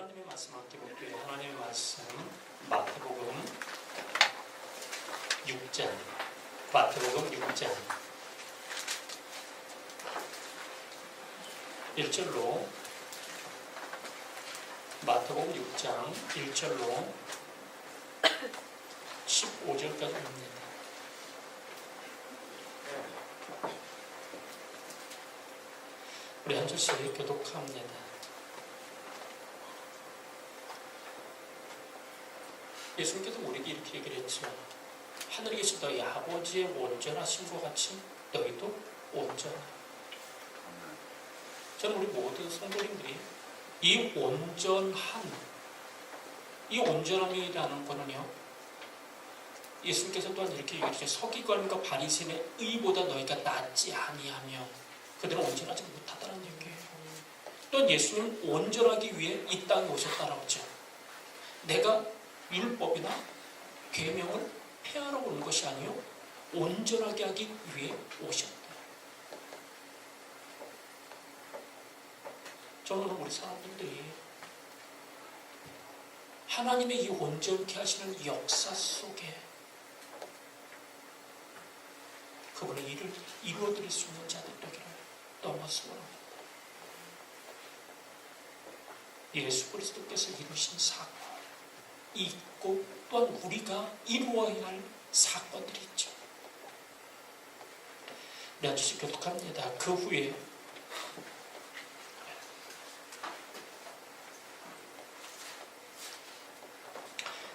하나님의 말씀 함께 볼게요. 하나님의 말씀 마태복음 6장 마태복음 6장 1절로 마태복음 6장 1절로 15절까지 옵니다. 우리 한 절씩 교독합니다. 예수님께서 우리에게 이렇게 얘기를 했죠. 하늘에 계신 너희 아버지의 온전하신 것 같이 너희도 온전하라. 저는 우리 모든 성도님들이 이 온전함이라는 거는요, 예수님께서 또한 이렇게 얘기했죠. 서기관과 바리새인의 의보다 너희가 낫지 아니하며 그들은 온전하지 못하다는 얘기예요. 또한 예수님은 온전하기 위해 이 땅에 오셨다라고 하죠. 내가 율법이나 계명을 폐하러 오는 것이 아니요 온전하게 하기 위해 오셨다. 저는 우리 사람들이 하나님의 이 온전케 하시는 역사 속에 그분의 일을 이루어드릴 수 있는 자들 되기를 너무 소원합니다. 예수 그리스도께서 이루신 사건 있고 또한 우리가 이루어야 할 사건들이 있죠. 네, 아주 교독합니다. 그 후에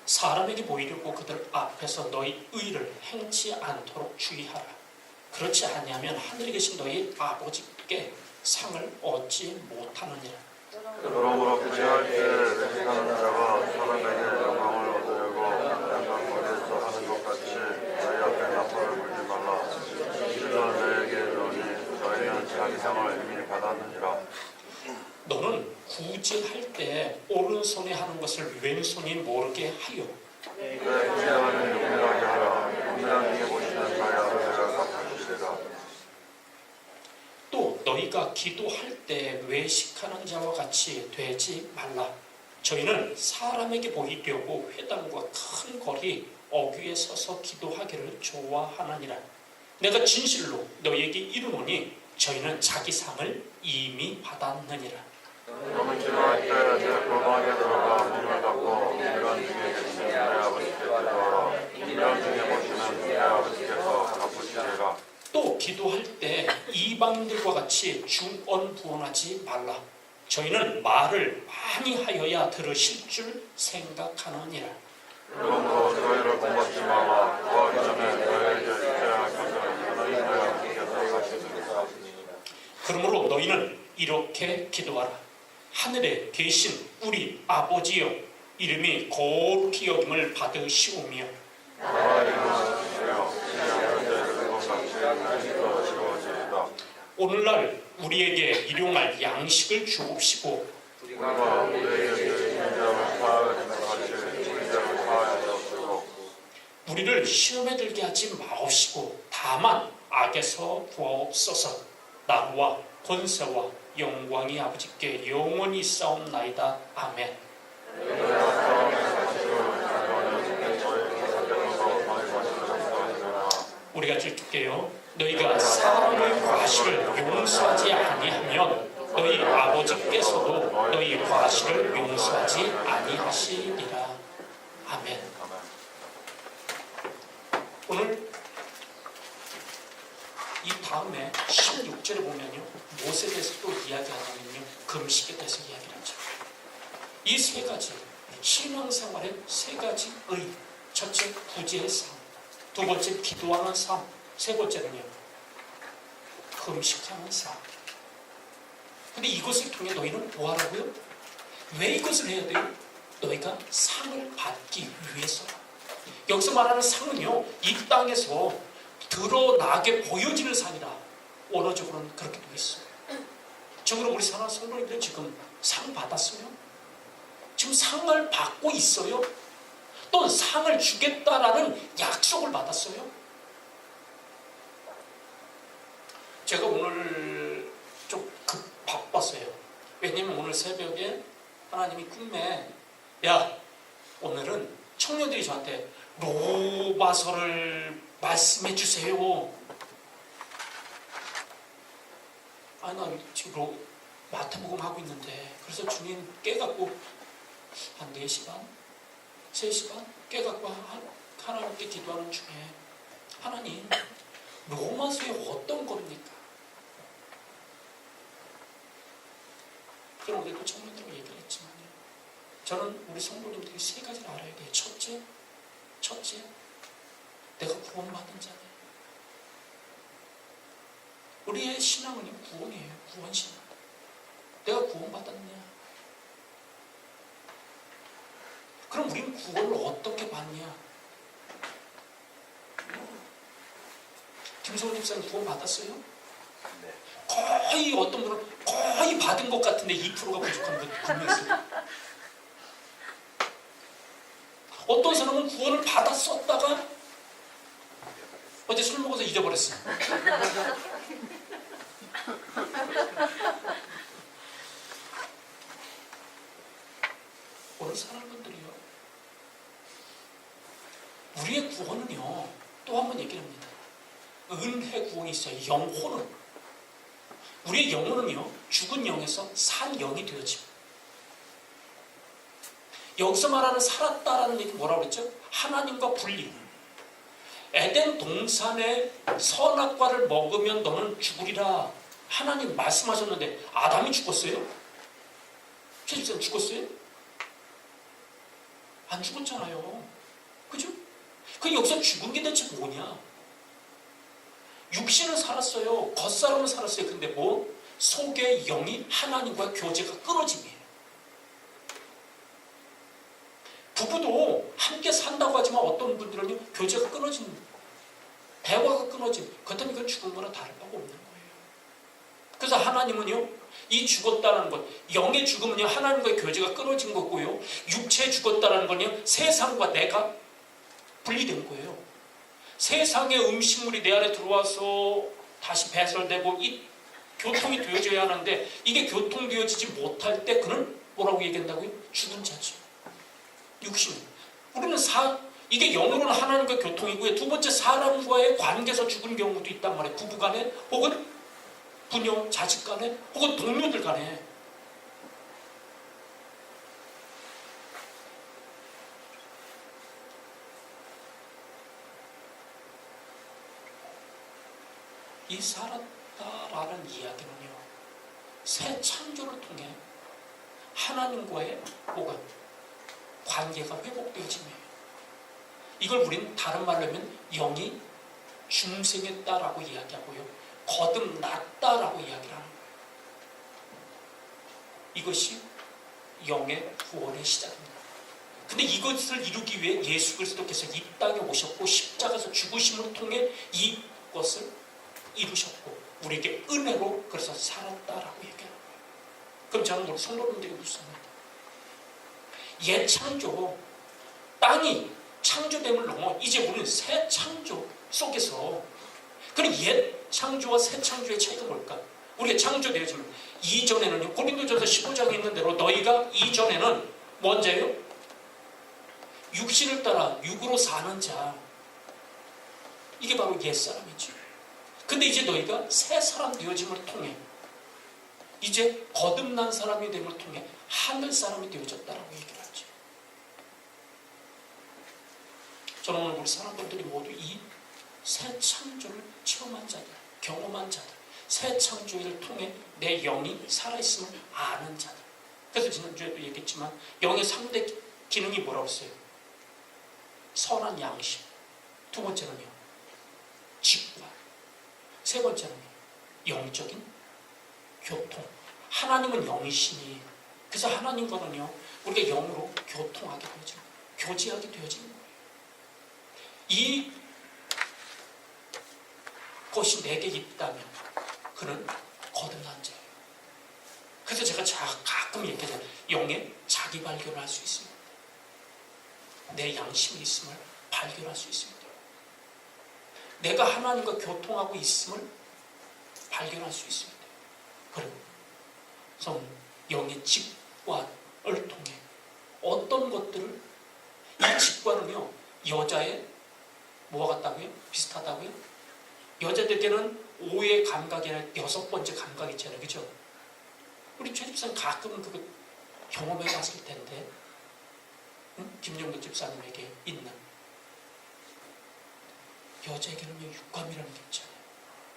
사람에게 보이려고 그들 앞에서 너희 의를 행치 않도록 주의하라. 그렇지 아니하면 하늘에 계신 너희 아버지께 상을 얻지 못하느니라. 그러므로 그리할 때 생각하는 자가 사람에게 영광을 얻으려고 양강거리에서 하는 것 같이 너희 앞에 나팔을 불지 말라. 이르러 너희에게 이르노니 너희는 자기 상을 이미 받았느니라. 너는 구제할 때 오른손에 하는 것을 왼손이 모르게 하여 내 구제하는 용맹하게 하라. 용맹한 중에 보시는 나의 아버지가 갚아주시리라. 또 너희가 기도할 때 외식하는 자와 같이 되지 말라. 저희는 사람에게 보이려고 회당과 큰 거리 어귀에 서서 기도하기를 좋아하느니라. 내가 진실로 너희에게 이르노니 저희는 자기 상을 이미 받았느니라. 너는 기도할 때 내 거방에 들어가 문을 닫고 인간 중에 계신 내 아버지께 기도하라. 인간 중에 보시는 내 아버지께서 갚으시리라. 또 기도할 때 이방인들과 같이 중언부언하지 말라. 저희는 말을 많이 하여야 들으실 줄 생각하느니라. 그러므로 너희를 본받지 마라. 구하기 전에 너희에게 주셔야 할 것을 너희 하나님께서 하시느니라. 그러므로 너희는 이렇게 기도하라. 하늘에 계신 우리 아버지여, 이름이 거룩히 여김을 받으시오며 나라 이루어지시며 지혜하는 것 같이 우리도 이루어지리다. 오늘날 우리에게 일용할 양식을 주옵시고 우리가 우리에게 있는 자를 사하는 것 같이 우리 자를 사하여 주옵시고 우리를 시험에 들게 하지 마옵시고 다만 악에서 구하옵소서. 나와 권세와 영광이 아버지께 영원히 있사옵나이다. 아멘. 우리가 읽을게요. 너희가 사람의 과실을 용서하지 아니하면 너희 아버지께서도 너희 과실을 용서하지 아니하시리라. 아멘. 오늘 이 다음에 16절에 보면요, 못에 대해서 또 이야기하면요, 금식에 대해서 이야기를 하죠. 이 세 가지 신앙생활의 세 가지 의, 첫째 구제의 삶, 두 번째 기도하는 삶, 세 번째는요 금식하는 삶. 근데 이것을 통해 너희는 뭐 하라고요? 왜 이것을 해야 돼요? 너희가 상을 받기 위해서라. 여기서 말하는 상은요, 이 땅에서 드러나게 보여지는 상이다. 원어적으로는 그렇게 되어 있어요. 저그럼 우리 사랑하는 성도님들 지금 상 받았어요? 지금 상을 받고 있어요? 또 상을 주겠다라는 약속을 받았어요? 제가 오늘 좀 바빴어요. 왜냐면 오늘 새벽에 하나님이 꿈에 야 오늘은 청년들이 저한테 로마서를 말씀해 주세요. 아 나 지금 마태복음 하고 있는데 그래서 주님 깨갖고 한 4시 반? 3시 반? 깨갖고 하나님께 기도하는 중에 하나님 로마서에 어떤 겁니까? 그럼 우리도 청년들과 얘기를 했지만요. 저는 우리 성도님들이 3가지를 알아야 돼요. 첫째, 내가 구원받은 자네. 우리의 신앙은 구원이에요. 구원신앙. 내가 구원받았냐? 그럼 우리는 구원을 어떻게 받냐? 김성훈 집사님 구원 받았어요? 네. 거의 어떤 분은 거의 받은 것 같은데 2%가 부족한 분 분명히 있어요. 어떤 사람은 구원을 받았었다가 어제 술 먹어서 잊어버렸어. 오늘 사는 분들이요. 우리의 구원은요. 또 한 번 얘기를 합니다. 은혜 구원이 있어요. 영혼은. 우리의 영혼은요. 죽은 영에서 산 영이 되어집니다. 여기서 말하는 살았다라는 얘기 뭐라고 그랬죠? 하나님과 분리. 에덴 동산의 선악과를 먹으면 너는 죽으리라. 하나님 말씀하셨는데 아담이 죽었어요? 최집사님 죽었어요? 안 죽었잖아요. 그죠? 그 여기서 죽은 게 대체 뭐냐? 육신은 살았어요. 겉사람은 살았어요. 근데 뭐? 속의 영이 하나님과 교제가 끊어짐이에요. 부부도 함께 산다고 하지만 어떤 분들은 교제가 끊어집니다. 대화가 끊어짐. 그렇다면 그건 죽은 거나 다를 바가 없는 거예요. 그래서 하나님은요, 이 죽었다는 것, 영의 죽음은요, 하나님과의 교제가 끊어진 거고요, 육체에 죽었다는 건요, 세상과 내가 분리된 거예요. 세상의 음식물이 내 안에 들어와서 다시 배설되고 이 교통이 되어져야 하는데 이게 교통되어지지 못할 때 그는 뭐라고 얘기한다고요? 죽은 자죠. 육신. 우리는 이게 영으로는 하나님과 교통이고요. 두 번째 사람과의 관계에서 죽은 경우도 있단 말이에요. 부부 간에 혹은 부녀, 자식 간에 혹은 동료들 간에. 이 살았다라는 이야기는요. 새 창조를 통해 하나님과의 뭐가 관계가 회복되어짐이에요. 이걸 우리는 다른 말로 하면 영이 중생했다라고 이야기하고요. 거듭났다라고 이야기를 하는 거예요. 이것이 영의 구원의 시작입니다. 근데 이것을 이루기 위해 예수 그리스도께서 이 땅에 오셨고 십자가에서 죽으심을 통해 이것을 이루셨고 우리에게 은혜로 그래서 살았다라고 얘기하는 거예요. 그럼 저는 우리 성도님들에게 묻습니다. 옛 창조, 땅이 창조됨을 넘어 이제 우리는 새 창조 속에서 그럼 옛 창조와 새 창조의 차이가 뭘까? 우리가 창조되어지면 이전에는요, 고린도전서 15장에 있는 대로 너희가 이전에는 뭔자예요? 육신을 따라 육으로 사는 자. 이게 바로 옛사람이죠. 근데 이제 너희가 새 사람 되어짐을 통해 이제 거듭난 사람이 됨을 통해 하늘 사람이 되어졌다라고 얘기를 하죠. 저는 오늘 우리 사람들이 모두 이 새 창조를 체험한 자들, 경험한 자들, 새 창조를 통해 내 영이 살아있음을 아는 자들. 그래서 지난주에도 얘기했지만 영의 3대 기능이 뭐라고 했어요? 선한 양심. 두 번째는요, 직관. 세 번째는요, 영적인 교통. 하나님은 영이시니 그래서 하나님과는요 우리가 영으로 교통하게 되어져, 교제하게 되어지는 거예요. 이 것이 내게 있다면 그는 거듭난 자예요. 그래서 제가 가끔 얘기하잖아요. 영의 자기 발견을 할 수 있습니다. 내 양심이 있음을 발견할 수 있습니다. 내가 하나님과 교통하고 있음을 발견할 수 있습니다. 그래서 영의 직관, 통해 어떤 것들을 이 직관은요 여자의 뭐가 같다고요? 비슷하다고요? 여자들께는 5의 감각이 아니라 6번째 감각이 있잖아요. 그죠? 우리 최 집사님 가끔은 그거 경험해 봤을 텐데 응? 김영덕 집사님에게 있는 여자에게는 육감이라는 게 있잖아요.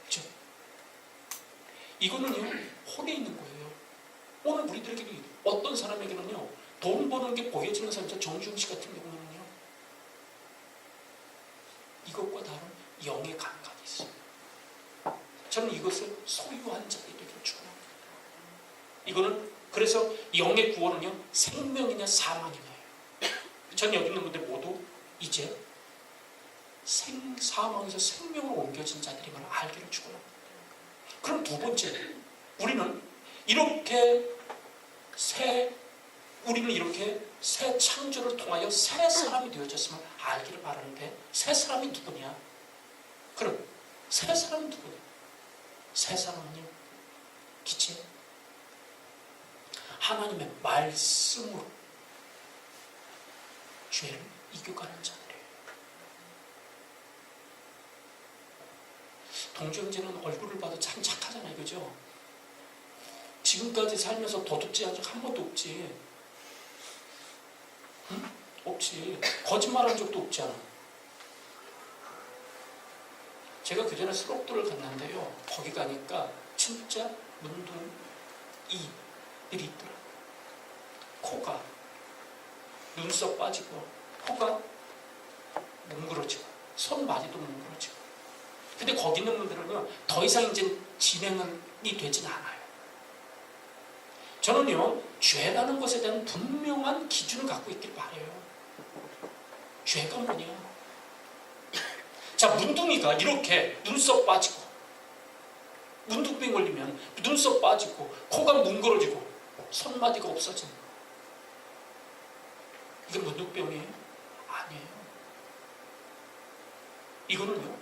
그죠? 이거는요 혼에 있는 거예요. 오늘 우리들에게 어떤 사람에게는요 돈 버는 게 보여지는 사람이죠. 정주영 씨 같은 경우는요 이것과 다른 영의 감각이 있어요. 저는 이것을 소유한 자들에게 축원합니다. 이거는 그래서 영의 구원은요 생명이냐 사망이냐예요. 전 여기 있는 분들 모두 이제 사망에서 생명으로 옮겨진 자들임을 알기를 축원합니다. 그럼 두 번째, 우리는 이렇게 새 창조를 통하여 새 사람이 되어졌음을 알기를 바라는데 새 사람이 누구냐? 그럼 새 사람은 누구냐? 새 사람은요 기체 하나님의 말씀으로 죄를 이겨가는 자들이에요. 동정제는 얼굴을 봐도 참 착하잖아요. 그죠? 지금까지 살면서 도둑질 한 적 한 번도 없지. 응? 없지. 거짓말한 적도 없잖아. 제가 그 전에 수록도를 갔는데요. 거기 가니까 진짜 문둥이들이 있더라. 코가 눈썹 빠지고 코가 뭉그러지고 손마디도 뭉그러지고. 근데 거기 있는 분들은 더 이상 이제 진행이 되진 않아요. 저는요 죄라는 것에 대한 분명한 기준을 갖고 있길 바라요. 죄가 뭐냐? 자, 문둥이가 이렇게 눈썹 빠지고 문둥병 걸리면 눈썹 빠지고 코가 뭉그러지고 손마디가 없어진 이게 문둥병이에요? 아니에요. 이거는요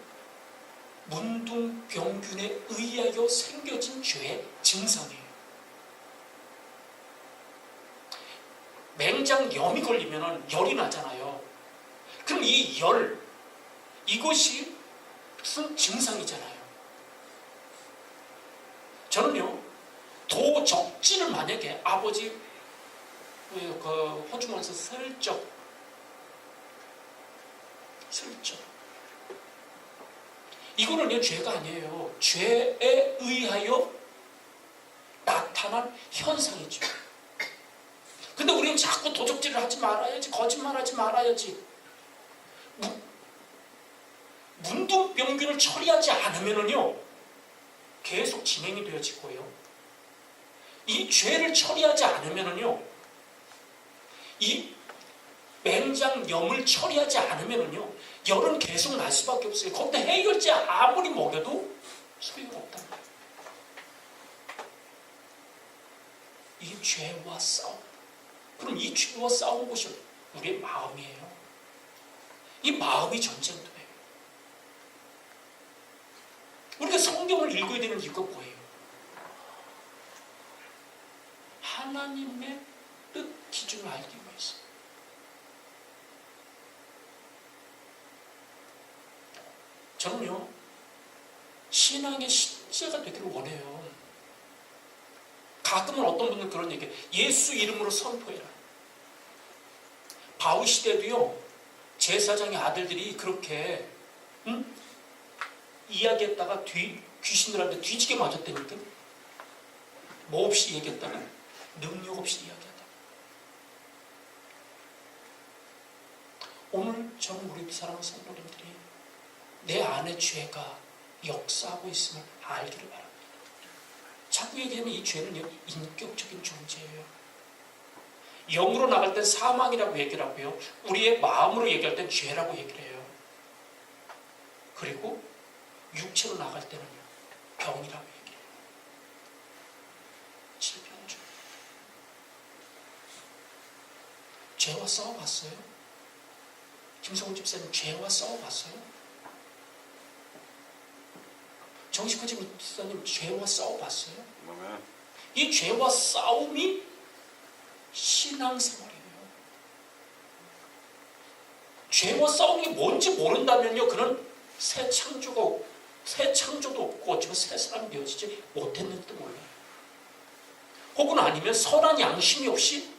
문둥병균에 의하여 생겨진 죄의 증상이에요. 맹장염이 걸리면 열이 나잖아요. 그럼 이 열, 이것이 무슨 증상이잖아요. 저는요, 도적지를 만약에 아버지 그 호주머니에서 슬쩍 이거는요 죄가 아니에요. 죄에 의하여 나타난 현상이죠. 근데 우리는 자꾸 도적질을 하지 말아야지, 거짓말하지 말아야지. 문둥병균을 처리하지 않으면은요 계속 진행이 되어지고요. 이 죄를 처리하지 않으면은요, 이 맹장염을 처리하지 않으면은요, 열은 계속 날 수밖에 없어요. 거기다 해결제 아무리 먹여도 소용이 없단 말이에요. 이 죄와 싸움. 그럼 이 죄와 싸운 것이 우리의 마음이에요. 이 마음이 전쟁터예요. 우리가 성경을 읽어야 되는 이유가 뭐예요? 하나님의 뜻 기준을 알기 위해서. 저는요 신앙의 신자가 되기를 원해요. 가끔은 어떤 분들은 그런 얘기해요. 예수 이름으로 선포해라. 바울 시대도요 제사장의 아들들이 그렇게 이야기했다가 귀신들한테 뒤지게 맞았다니까. 뭐 없이 얘기했다가 능력 없이 이야기하다. 오늘 저는 우리 사랑하는 성도님들이 내 안에 죄가 역사하고 있음을 알기를 바랍니다. 자꾸 얘기하면 이 죄는요 인격적인 존재예요. 영으로 나갈 땐 사망이라고 얘기를 하고요, 우리의 마음으로 얘기할 땐 죄라고 얘기를 해요. 그리고 육체로 나갈 때는요 병이라고 얘기해요. 질병이죠. 죄와 싸워봤어요? 김성훈 집사님 죄와 싸워봤어요? 정식호 집사님 죄와 싸워봤어요? 이 죄와 싸움이 신앙생활이에요. 죄와 싸우는 게 뭔지 모른다면요, 그는 새 창조도 없고 어쩌면 새 사람이 되어지지 못했는지도 몰라요. 혹은 아니면 선한 양심이 없이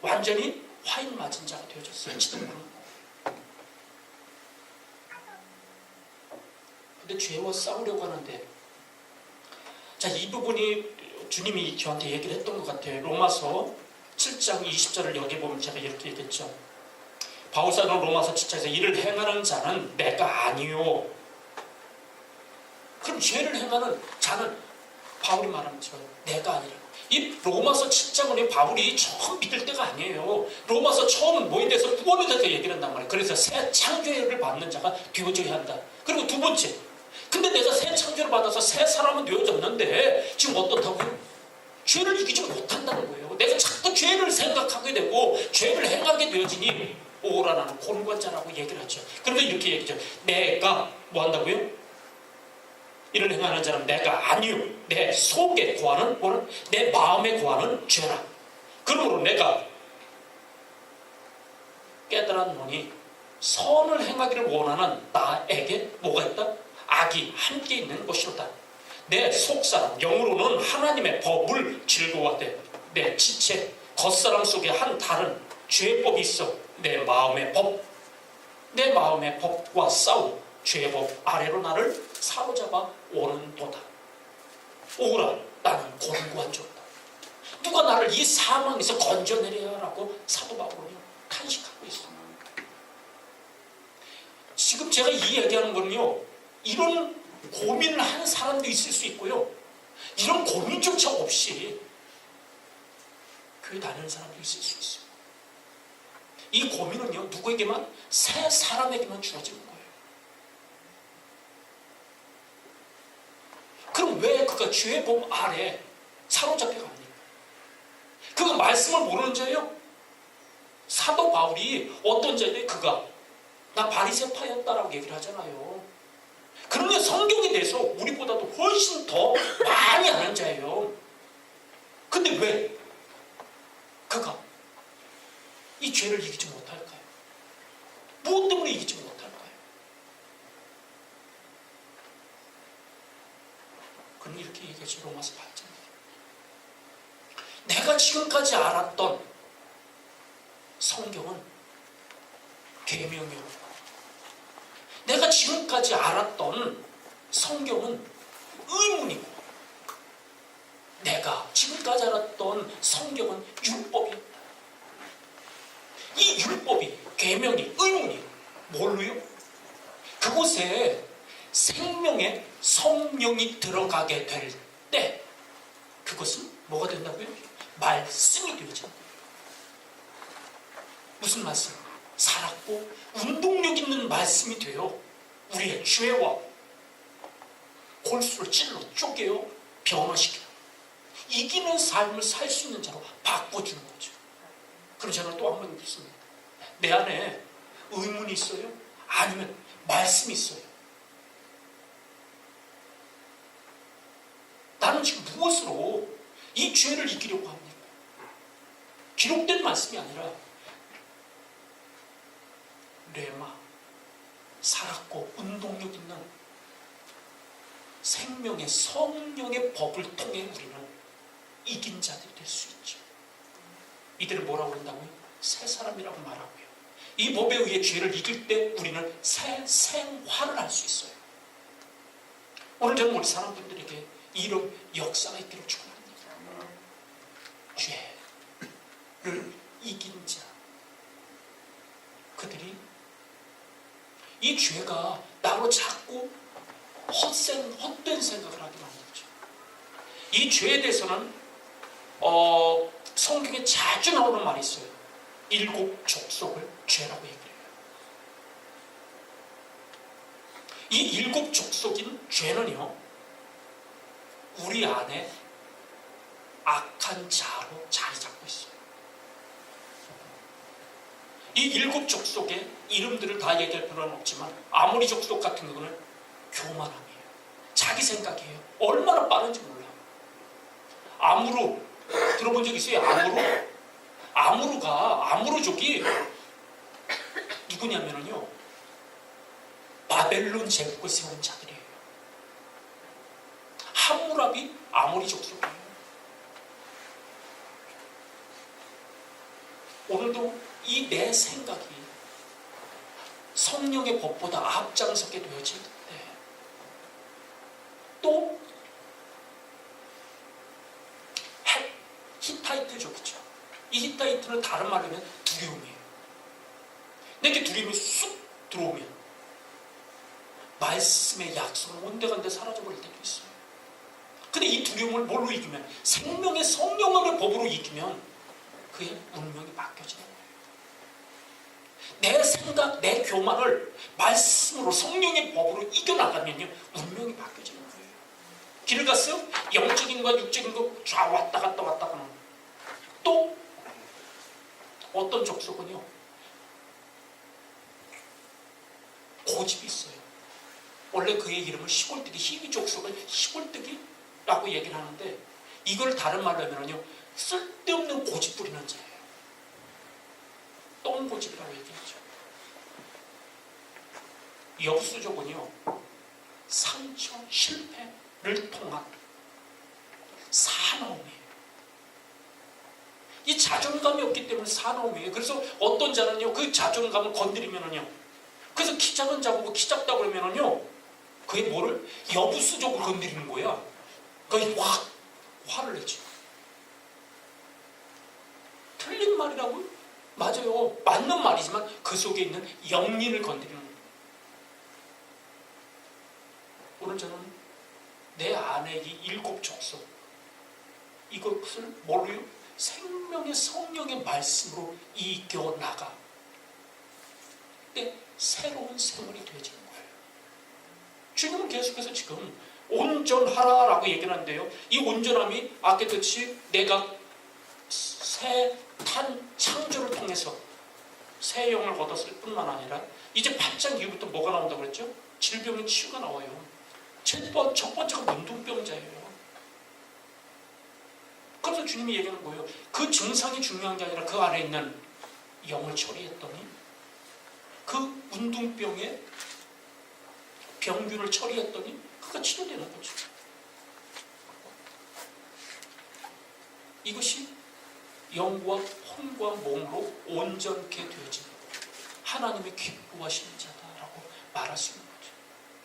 완전히 화인 맞은 자가 되어졌을지도 모르고. 근데 죄와 싸우려고 하는데, 자, 이 부분이 주님이 저한테 얘기를 했던 것 같아요. 로마서 7장 20절을 여기 보면 제가 이렇게 얘기했죠. 바울사도는 로마서 7장에서 이를 행하는 자는 내가 아니요. 그럼 죄를 행하는 자는 바울이 말하는 저 내가 아니라. 이 로마서 7장은 바울이 처음 믿을 때가 아니에요. 로마서 처음 뭐에 대해서 구원에 대해서 얘기를 한단 말이에요. 그래서 새 창조를 받는 자가 되어져야 한다. 그리고 두 번째, 근데 내가 새 창조를 받아서 새 사람은 되어졌는데 지금 어떻다고요? 죄를 이기지 못한다는 거예요. 내가 자꾸 죄를 생각하게 되고 죄를 행하게 되어지니 오라 나는 곤관자라고 얘기를 하죠. 그러면 이렇게 얘기죠. 내가 뭐 한다고요? 이를 행하는 자는 내가 아니요. 내 속에 구하는 뭐는 내 마음에 구하는 죄라. 그러므로 내가 깨달았노니 선을 행하기를 원하는 나에게 뭐가 있다? 악이 함께 있는 것이로다. 내 속사람 영으로는 하나님의 법을 즐거워하되 내 지체 겉사람 속에 한 다른 죄법이 있어 내 마음의 법과 싸우 죄의 법 아래로 나를 사로잡아 오는도다. 오라 나는 곤고한 자다. 누가 나를 이 사망에서 건져내려야 하라고 사도 바울이 탄식하고 있습니다. 지금 제가 이 얘기하는 거는요, 이런 고민을 하는 사람도 있을 수 있고요, 이런 고민조차 없이 교회 다니는 사람도 있을 수 있어요. 이 고민은요, 누구에게만? 새 사람에게만 주어지는 거예요. 그럼 왜 그가 죄의 법 아래 사로잡혀 갑니까? 그가 말씀을 모르는 자예요? 사도 바울이 어떤 자인데 그가 나 바리새파였다라고 얘기를 하잖아요. 그러면 성경에 대해서 우리보다도 훨씬 더 많이 아는 자예요. 근데 왜 그가 이 죄를 이기지 못할까요? 무엇 때문에 이기지 못할까요? 그는 이렇게 얘기하죠. 로마서 8장. 내가 지금까지 알았던 성경은 계명이요. 내가 지금까지 알았던 성경은 의문이고, 내가 지금까지 알았던 성경은 율법이었다. 이 율법이, 계명이, 의문이 뭘로요? 그곳에 생명의 성령이 들어가게 될 때 그것은 뭐가 된다고요? 말씀이 되죠. 무슨 말씀? 살았고 운동력 있는 말씀이 돼요. 우리의 죄와 골수를 찔러 쪼개요. 변화시켜요. 이기는 삶을 살 수 있는 자로 바꿔주는 거죠. 그럼 저는 또 한 번 묻습니다. 내 안에 의문이 있어요? 아니면 말씀이 있어요? 나는 지금 무엇으로 이 죄를 이기려고 합니까? 기록된 말씀이 아니라 레마, 살았고 운동력 있는 생명의 성령의 법을 통해 우리는 이긴 자들이 될 수 있죠. 이들을 뭐라고 한다고요? 새 사람이라고 말하고요. 이 법에 의해 죄를 이길 때 우리는 새 생활을 할 수 있어요. 오늘 저는 우리 사람들에게 이런 역사가 있기를 축원합니다. 죄를 이긴 자, 그들이 이 죄가 나로 자꾸 헛된 생각을 하게 만들죠. 이 죄에 대해서는 성경에 자주 나오는 말이 있어요. 7 족속을 죄라고 얘기해요. 이 7 족속인 죄는요, 우리 안에 악한 자로 자리 잡고 있어요. 이 7 족속의 이름들을 다 얘기할 필요는 없지만 아모리 족속 같은 경우는 교만함이에요. 자기 생각이에요. 얼마나 빠른지 몰라. 암으로 들어본 적 있어요? 암으로? 아무르족이 누구냐면요, 바벨론 제국을 세운 자들이에요. 함무랍이 아모리 족속이에요. 오늘도 이 내 생각이 성령의 법보다 앞장서게 되어질 때, 또 히타이트족이죠. 이 히타이트는 다른 말로 하면 두려움이에요. 내게 두려움이 쑥 들어오면 말씀의 약속은 온데간데 사라져버릴 때도 있어요. 근데 이 두려움을 뭘로 이기면, 생명의 성령의 법으로 이기면 그의 운명이 바뀌어지는 거예요. 내 생각, 내 교만을 말씀으로, 성령의 법으로 이겨나가면요, 운명이 바뀌어지는 거예요. 길을 갔어요? 영적인 것, 육적인 것 좌 왔다 갔다 왔다 가는. 또 어떤 족속은요, 고집이 있어요. 원래 그의 이름을 시골뜨기, 희귀 족속을 시골뜨기라고 얘기를 하는데, 이걸 다른 말로 하면요, 쓸데없는 고집 부리는 자예요. 똥고집이라고 얘기하죠. 여부수족은요, 상처, 실패를 통한 사나움이에요. 이 자존감이 없기 때문에 사나움이에요. 그래서 어떤 자는요, 그 자존감을 건드리면은요, 그래서 키 작은 자고 키 작다 그러면은요, 그게 뭐를? 여부수족을 건드리는 거야. 거의 화를 내죠. 틀린 말이라고요? 맞아요. 맞는 말이지만 그 속에 있는 영린을 건드리는 거예요. 오늘 저는 내 안에 이 7 족속, 이것을 뭘로요? 생명의 성령의 말씀으로 이겨나가. 근데 새로운 생활이 되어지는 거예요. 주님은 계속해서 지금 온전하라라고 얘기를 하는데요, 이 온전함이 아까 그렇듯이 내가 새 창조를 통해서 새 영을 얻었을 뿐만 아니라, 이제 8장 이후부터 뭐가 나온다고 그랬죠? 질병의 치유가 나와요. 첫 번째가 문둥병자예요. 그래서 주님이 얘기하는 거예요. 그 증상이 중요한 게 아니라 그 안에 있는 영을 처리했더니, 그 문둥병의 병균을 처리했더니 그가 치료되는 거죠. 이것이 영과 혼과 몸으로 온전케 되어진 하나님의 기뻐하시는 자다라고 말할 수 있는 거죠.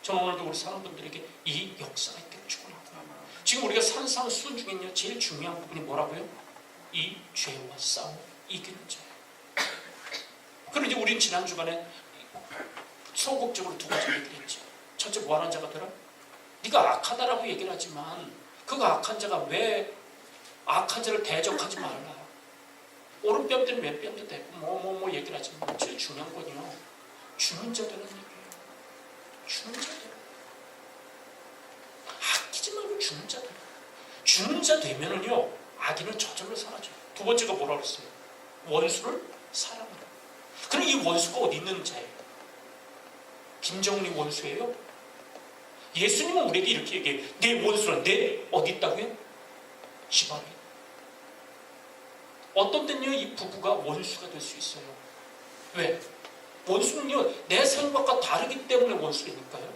저는 오늘도 우리 사람들에게 이 역사가 있기를 축원하고요. 지금 우리가 사는 수준 중에는요, 제일 중요한 부분이 뭐라고요? 이 죄와 싸워 이기는 자예요. 그리고 이제 우리는 지난 주간에 소극적으로 2가지 얘기를 했죠. 첫째, 뭐하는 자가 되라? 네가 악하다라고 얘기를 하지만, 그 악한 자가 왜 악한 자를 대적하지 말라. 오른뺨들은 왼뺨도 되고 뭐 얘기를 하지만, 제일 중요한 건요, 주는 자 되는 얘기예요. 주는 자 되라. 아끼지 말고 주는 자 되라. 주는 자 되면은요, 악인은 저절로 사라져요. 2번째가 뭐라고 했어요? 원수를 사랑하라. 그럼 이 원수가 어디 있는 자예요? 김정은이 원수예요? 예수님은 우리에게 이렇게 얘기해요. 내 원수는 내 어디 있다고요? 집안에. 어떤 때는요, 이 부부가 원수가 될 수 있어요. 왜? 원수는요, 내 생각과 다르기 때문에 원수니까요.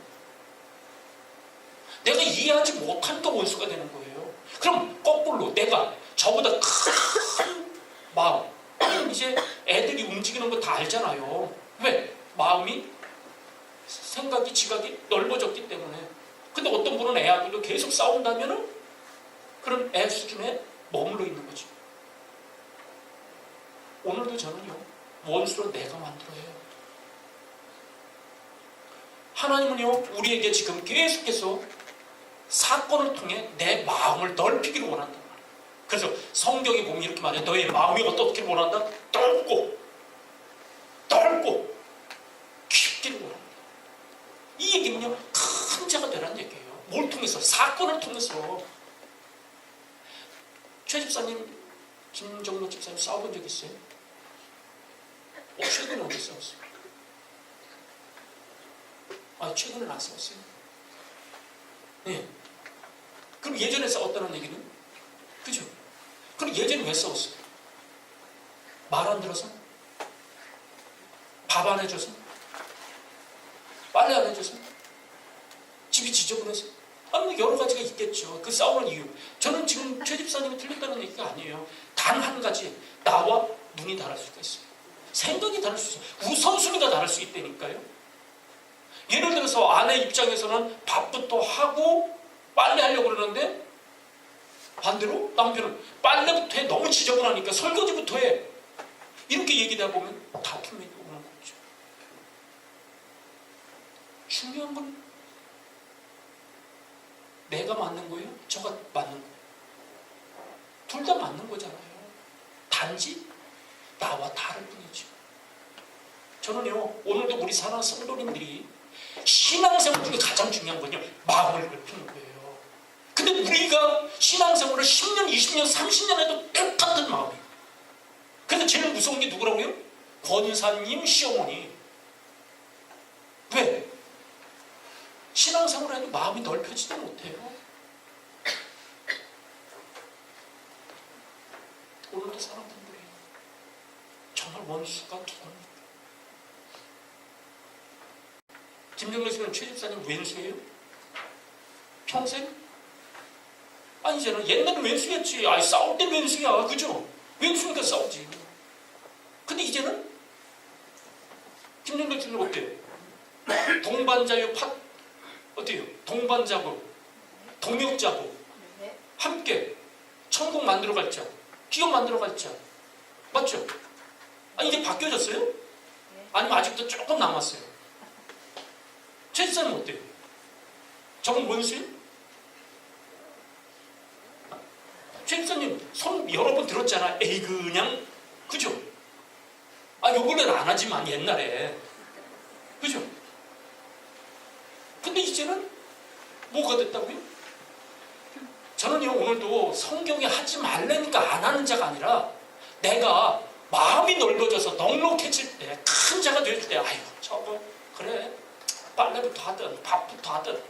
내가 이해하지 못하니까 원수가 되는 거예요. 그럼 거꾸로 내가 저보다 큰 마음, 이제 애들이 움직이는 거 다 알잖아요. 왜? 마음이, 생각이, 지각이 넓어졌기 때문에. 근데 어떤 분은 애하고도 계속 싸운다면은 그런 애 수준에 머물러 있는 거죠. 오늘도 저는요, 원수로 내가 만들어요. 하나님은요, 우리에게 지금 계속해서 사건을 통해 내 마음을 넓히기를 원한단 말이에요. 그래서 성경에 보면 이렇게 말해요. 너의 마음이 어떻게 원한다? 넓고 깊기를 원한다. 이 얘기는요, 큰 자가 되라는 얘기예요. 뭘 통해서? 사건을 통해서. 최 집사님, 김정로 집사님 싸워본 적 있어요? 최근에 언제 싸웠어요? 최근에는 안 싸웠어요. 네. 그럼 예전에 싸웠다는 얘기는? 그죠? 그럼 예전에 왜 싸웠어요? 말 안 들어서? 밥 안 해줘서? 빨래 안 해줘서? 집이 지저분해서? 아니 여러 가지가 있겠죠. 그 싸우는 이유. 저는 지금 최 집사님이 틀렸다는 얘기가 아니에요. 단 한 가지, 나와 눈이 다를 수가 있어요. 생각이 다를 수 있어요. 우선순위가 다를 수 있다니까요. 예를 들어서 아내 입장에서는 밥부터 하고 빨래하려고 그러는데 반대로 남편은 빨래부터 해, 너무 지저분하니까 설거지부터 해, 이렇게 얘기하다 보면 다툼이 오는 거죠. 중요한 건 내가 맞는 거예요? 저가 맞는 거예요? 둘 다 맞는 거잖아요. 단지 나와 다를 뿐이죠. 저는요, 오늘도 우리 사랑하는 성도님들이 신앙생활 중에 가장 중요한 건요, 마음을 넓히는 거예요. 근데 우리가 신앙생활을 10년, 20년, 30년 해도 똑같은 마음이에요. 그래서 제일 무서운 게 누구라고요? 권사님 시어머니. 왜? 신앙생활을 해도 마음이 넓혀지지 못해요. 오늘도 사람들이 정말 원수가 누굽니까? 김정래 씨는 최 집사님 왼수예요? 평생? 아니잖아. 옛날엔 왼수였지. 아이, 싸울 때 왼수야. 그죠? 왼수니까 싸우지. 근데 이제는 김정래 씨는 어때요? 동반자요, 어때요? 동반자고, 동역자고, 함께 천국 만들어 갈자, 기업 만들어 갈자. 맞죠? 아니, 이제 바뀌어졌어요? 아니면 아직도 조금 남았어요? 최 집사님 어때요? 저건 원수예요? 최 집사님 손 여러 번 들었잖아. 에이 그냥, 그죠? 아, 요번에는 안 하지만 옛날에, 그죠? 근데 이제는 뭐가 됐다고요? 저는요, 오늘도 성경에 하지 말라니까 안 하는 자가 아니라 내가 마음이 넓어져서 넉넉해질 때, 큰 자가 될 때, 아이고 저거 그래, 빨래부터 하든 밥부터 하든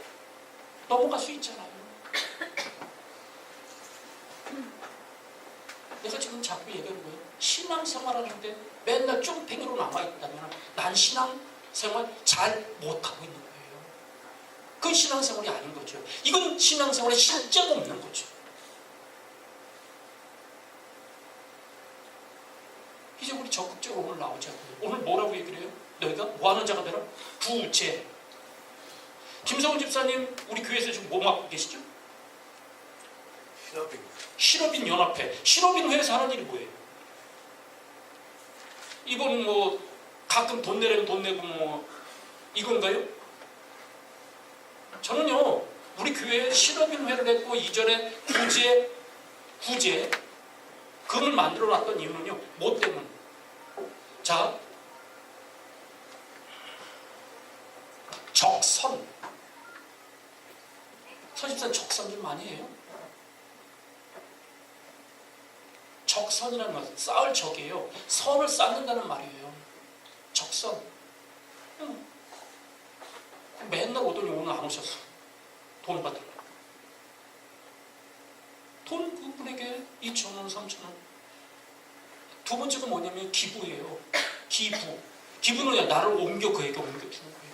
넘어갈 수 있잖아요. 내가 지금 자꾸 얘기하는 거예요. 신앙생활 하는데 맨날 쫑팽이로 남아있다면 난 신앙생활 잘 못하고 있는 거예요. 그건 신앙생활이 아닌 거죠. 이건 신앙생활에 실제가 없는 거죠. 이제 우리 적극적으로 오늘 나오자고요. 오늘 뭐라고 얘기를 해요? 너희가 뭐하는 자가 되라? 구제. 김성훈 집사님, 우리 교회에서 지금 뭐 맡고 계시죠? 실업인 연합회. 실업인 회에서 하는 일이 뭐예요? 이건 뭐 가끔 돈 내려면 돈 내고 뭐 이건가요? 저는요, 우리 교회에 실업인 회를 했고 이전에 구제 금을 만들어 놨던 이유는요, 뭐 때문에? 자, 적선. 서집사님 적선 좀 많이 해요? 적선이라는 것은 쌓을 적이에요. 선을 쌓는다는 말이에요. 적선. 맨날 오더니 오늘 안 오셨어. 돈 받으러. 돈 그분에게 2,000원, 3,000원. 두 번째가 뭐냐면 기부예요. 기부는 나를 옮겨 그에게 옮겨주는 거예요.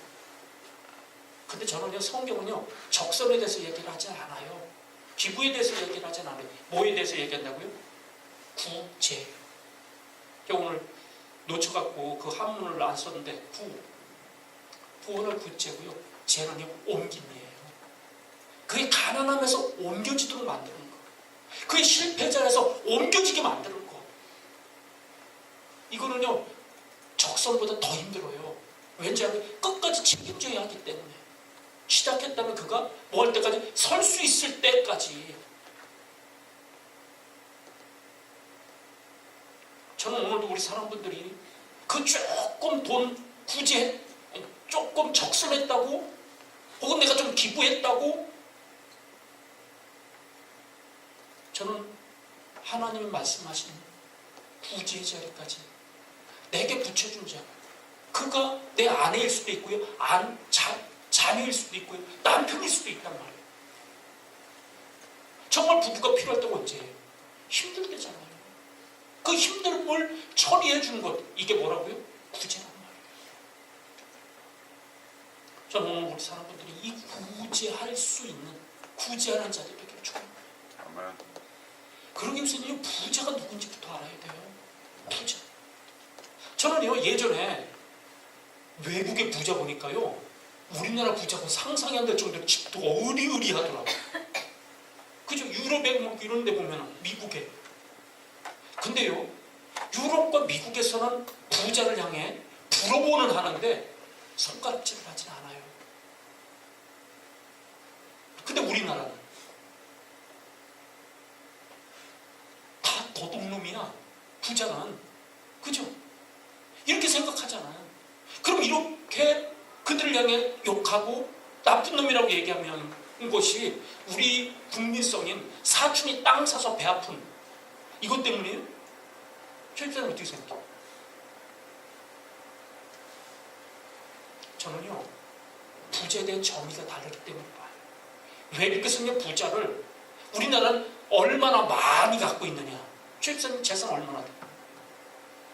근데 저는요, 성경은요, 적선에 대해서 얘기를 하지 않아요. 기부에 대해서 얘기를 하지 않아요. 뭐에 대해서 얘기한다고요? 구제. 오늘 놓쳐갖고 그 한문을 안 썼는데 구원을 구제고요. 제는요, 옮김이에요. 그게 가난하면서 옮겨지도록 만드는 거. 그게 실패자에서 옮겨지게 만드는 거. 이거는요, 적선보다 더 힘들어요. 왠지 알면 끝까지 책임져야 하기 때문에. 시작했다면 그가 뭐 할 때까지, 설 수 있을 때까지. 저는 오늘도 우리 사람분들이 그 조금 돈 구제, 조금 적선했다고, 혹은 내가 좀 기부했다고, 저는 하나님이 말씀하신 구제의 자리까지 내게 붙여준 자, 그가 내 아내일 수도 있고요, 자녀일 수도 있고요, 남편일 수도 있단 말이에요. 정말 부부가 필요할 때가 언제예요? 힘들 때잖아요. 그 힘듦을 처리해 주는 것, 이게 뭐라고요? 구제란 말이에요. 저는 오늘 우리 사람들이 이 구제할 수 있는, 구제하는 자들이 되기를 축원합니다. 아멘. 그러기 위해서는 부자가 누군지부터 알아야 돼요. 부자. 저는요, 예전에 외국의 부자 보니까요, 우리나라 부자가 상상이 안 될 정도로 집도 어리으리하더라고요. 그죠? 유럽에 뭐 이런 데 보면, 미국에. 근데요, 유럽과 미국에서는 부자를 향해 부러워는 하는데 손가락질을 하진 않아요. 근데 우리나라는 다 도둑놈이야. 부자는. 그죠? 이렇게 생각하잖아요. 그럼 이렇게 그들을 향해 욕하고 나쁜 놈이라고 얘기하면 것이 우리 국민성인 사촌이 땅 사서 배 아픈 이것 때문이에요? 최입사는 어떻게 생각해요? 저는요, 부자에 대한 정의가 다르기 때문에 봐요. 왜 이렇게 생긴 부자를 우리나라는 얼마나 많이 갖고 있느냐? 최입사님 재산 얼마나 돼요?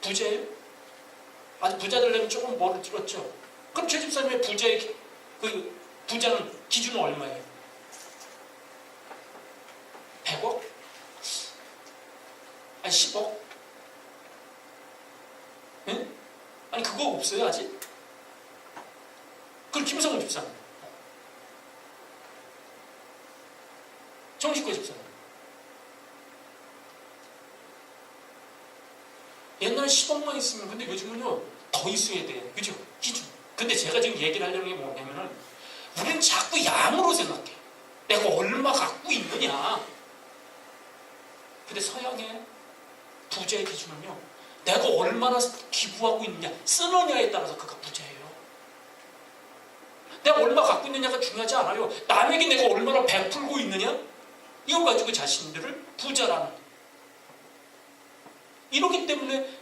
부자예요? 아직 부자 되려면 조금 멀을 들었죠. 그럼 최집사님의 부자의 그 부자는 기준은 얼마예요? 100억? 아니 10억? 네? 아니 그거 없어요 아직? 그럼 김성훈 집사님, 정식구 집사님, 옛날에 10억만 있으면, 근데 요즘은요 더 있어야 돼. 그죠? 기준. 근데 제가 지금 얘기를 하려는 게 뭐냐면은, 우리는 자꾸 양으로 생각해. 내가 얼마 갖고 있느냐. 근데 서양의 부자의 기준은요, 내가 얼마나 기부하고 있느냐, 쓰느냐에 따라서 그가 부자예요. 내가 얼마 갖고 있느냐가 중요하지 않아요. 남에게 내가 얼마나 베풀고 있느냐, 이거 가지고 자신들을 부자라는. 이러기 때문에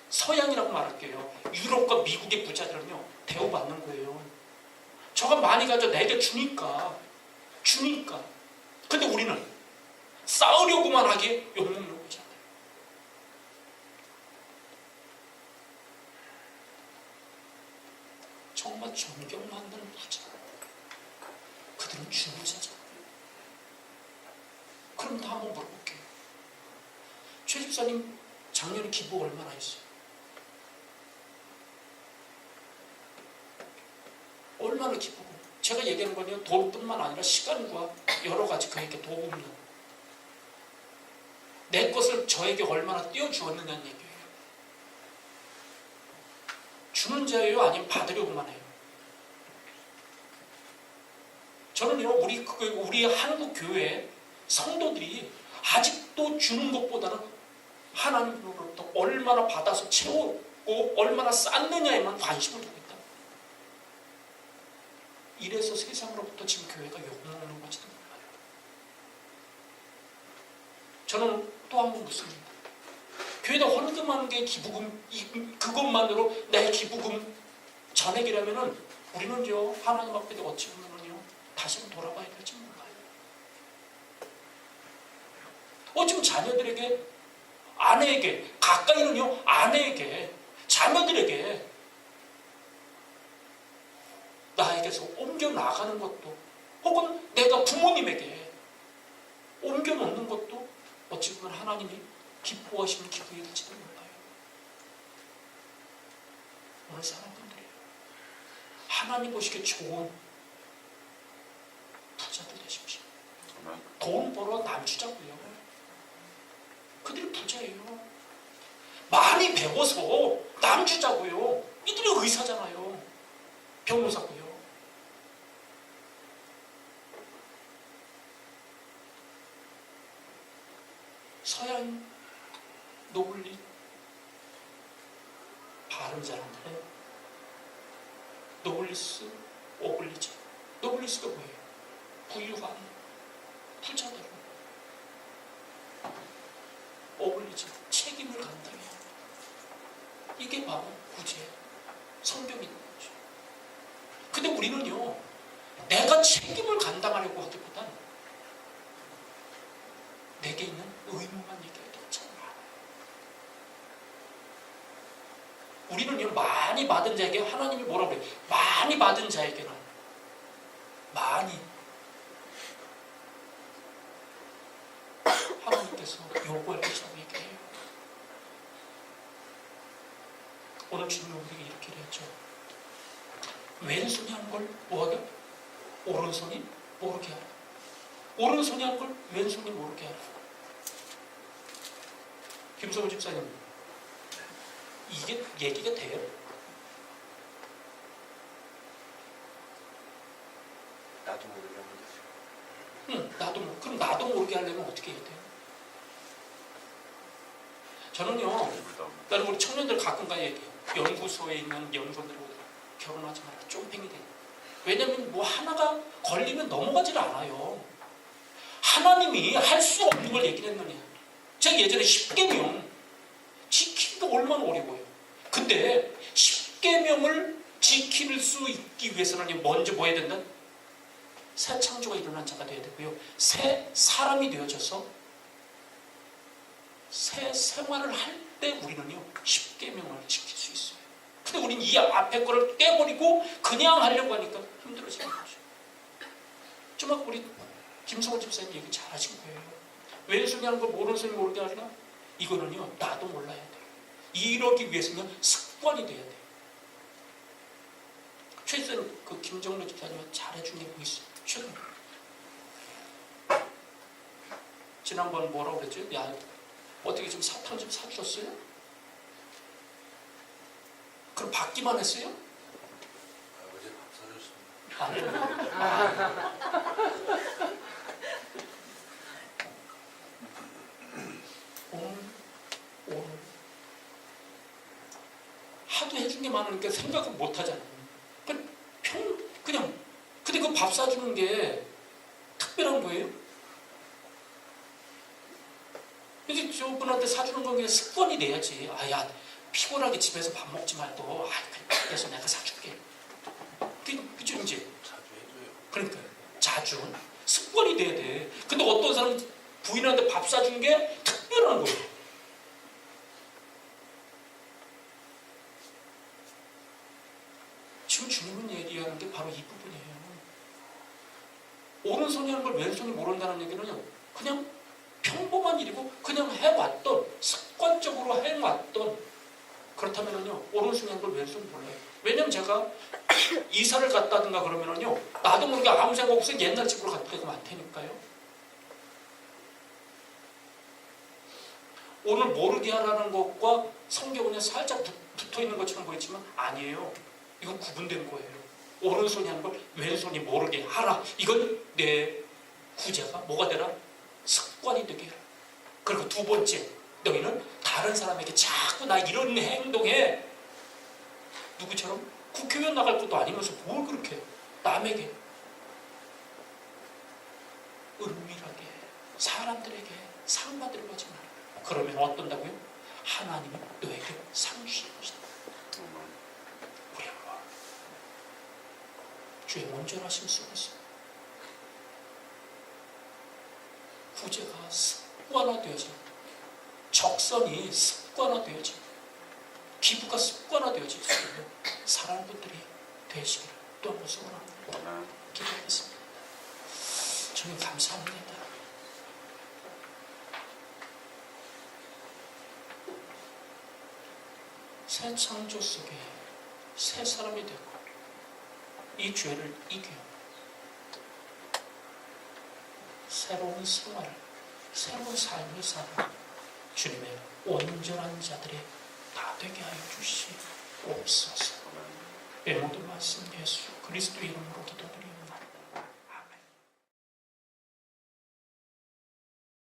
서양이라고 말할게요. 유럽과 미국의 부자들은요, 대우받는 거예요. 저가 많이 가져 내게 주니까. 근데 우리는 싸우려고만 하기에 욕먹는 거잖아요. 정말 존경받는 부자. 그들은 주부자잖아요. 그럼 다 한번 물어볼게요. 최 집사님 작년에 기부 얼마나 했어요? 얼마나 기쁘고. 제가 얘기하는 거는 돈뿐만 아니라 시간과 여러 가지 그에게 도움을, 내 것을 저에게 얼마나 띄워주었느냐는 얘기예요. 주는 자예요? 아니면 받으려고만 해요? 저는요, 우리 한국 교회 성도들이 아직도 주는 것보다는 하나님으로부터 얼마나 받아서 채우고 얼마나 쌓느냐에만 관심을 두고 있다. 이래서 세상으로부터 지금 교회가 욕먹는 건지도 몰라요. 저는 또 한 번 묻습니다. 교회에다 헌금하는 게 기부금, 그것만으로 내 기부금 잔액이라면은 우리는요, 하나님 앞에 어찌 보면은요, 다시 한번 돌아봐야 될지 몰라요. 지금 자녀들에게, 아내에게, 가까이는요, 아내에게, 자녀들에게 나에게서 옮겨 나가는 것도, 혹은 내가 부모님에게 옮겨 놓는 것도 어찌 보면 하나님이 기뻐하시는 기부일지도 몰라요. 오늘 사람들이 하나님 보시기에 좋은 부자들 되십시오. 돈 벌어 남주자고요. 그들이 부자예요. 많이 배워서 남주자고요. 이들이 의사잖아요. 변호사고요. 서양 노블리 발음 잘하는데 노블리스 오블리지. 노블리스가 뭐예요? 부유한 부자들. 오블리지 책임을 감당해야 합니다. 이게 바로 구제예요. 성경인 거죠. 근데 우리는요, 내가 책임을 감당하려고 하기보단 내게 있는 의무만 얘기해도 참 많아요. 우리는요, 많이 받은 자에게 하나님이 뭐라고 그래요? 많이 받은 자에게는 많이 하나님께서 요구할 것이라고 얘기해요. 오늘 주님은 우리에게 이렇게 했죠. 왼손이 한 걸 뭐하게? 오른손이 모르게 하라. 오른손이 한 걸 왼손이 모르게 하라. 김성호 집사님, 이게 얘기가 돼요? 나도 모르게 하면 되죠. 응, 그럼 나도 모르게 하려면 어떻게 해야 돼요? 저는요, 나는 우리 청년들 가끔가 얘기해요. 연구소에 있는 연구원들하고 결혼하지 마라. 쫑팽이 돼. 왜냐면 뭐 하나가 걸리면 넘어가질 않아요. 하나님이 할 수 없는 걸 얘기를 했느냐. 제가 예전에 10계명 지키기가 얼마나 어려워요. 근데 10계명을 지킬 수 있기 위해서는 먼저 뭐 해야 된다? 새 창조가 일어난 자가 되어야 되고요. 새 사람이 되어져서 새 생활을 할 때 우리는요 10계명을 지킬 수 있어요. 근데 우리는 이 앞에 거를 깨버리고 그냥 하려고 하니까 힘들어지는 거죠. 좀 아까 우리 김성원 집사님 얘기 잘하신 거예요. 왼손이 하는 걸 오른손이 모르게 하려? 이거는요 나도 몰라야 돼요. 이러기 위해서는 습관이 돼야 돼요. 최근 그 김정로 집사님이 잘해준 게 뭐 있어요? 최근 지난번 뭐라고 그랬죠? 야, 어떻게 좀 사탕 좀 사주셨어요? 그럼 받기만 했어요? 어제 밥 사줬습니다. 오늘 하도 해준 게 많으니까 생각을 못 하잖아요. 그냥 근데 그 밥 사주는 게 특별한 거예요? 이제 저분한테 사주는 건 그냥 습관이 돼야지. 아야 피곤하게 집에서 밥 먹지 말고 그래서 내가 사줄게. 그죠 이제 자주 해줘요. 그러니까 자주 습관이 돼야 돼. 근데 어떤 사람은 부인한테 밥 사준 게 특별한 거예요. 지금 주님은 얘기하는 게 바로 이 부분이에요. 오른손이 하는 걸 왼손이 모른다는 얘기는요, 그냥 평범한 일이고 그냥 해왔던, 습관적으로 해왔던, 그렇다면요 오른손이 하는 걸 왼손이 몰라요. 왜냐면 제가 이사를 갔다든가 그러면요 나도 모르게 아무 생각 없이 옛날 집으로 갈 때가 많다니까요. 오늘 모르게 하라는 것과 성경은 살짝 붙어 있는 것처럼 보이지만 아니에요. 이건 구분된 거예요. 오른손이 하는 걸 왼손이 모르게 하라. 이건 내 구제가 뭐가 되라? 습관이 되게 해라. 그리고 두 번째, 너희는 다른 사람에게 자꾸 나 이런 행동해. 누구처럼? 국회의원 나갈 것도 아니면서 뭘 그렇게 해요? 남에게 은밀하게 사람들에게 상 받으려고 하지 마라. 그러면 어떤다고요? 하나님이 너에게 상 주실 것이다. 주의 온전하심 속에서 구제가 습관화되어져, 적선이 습관화되어져, 기부가 습관화되어질 수 있는 사랑하는 분들이 되시기를 또 한 번 소원합니다. 기도하겠습니다. 주님 감사합니다. 새 창조 속에 새 사람이 되고 이 죄를 이겨 새로운 생활을, 새로운 삶을 사는 주님의 온전한 자들이 다 되게 하여 주시옵소서. 내 모든 말씀 예수 그리스도 이름으로 기도드립니다.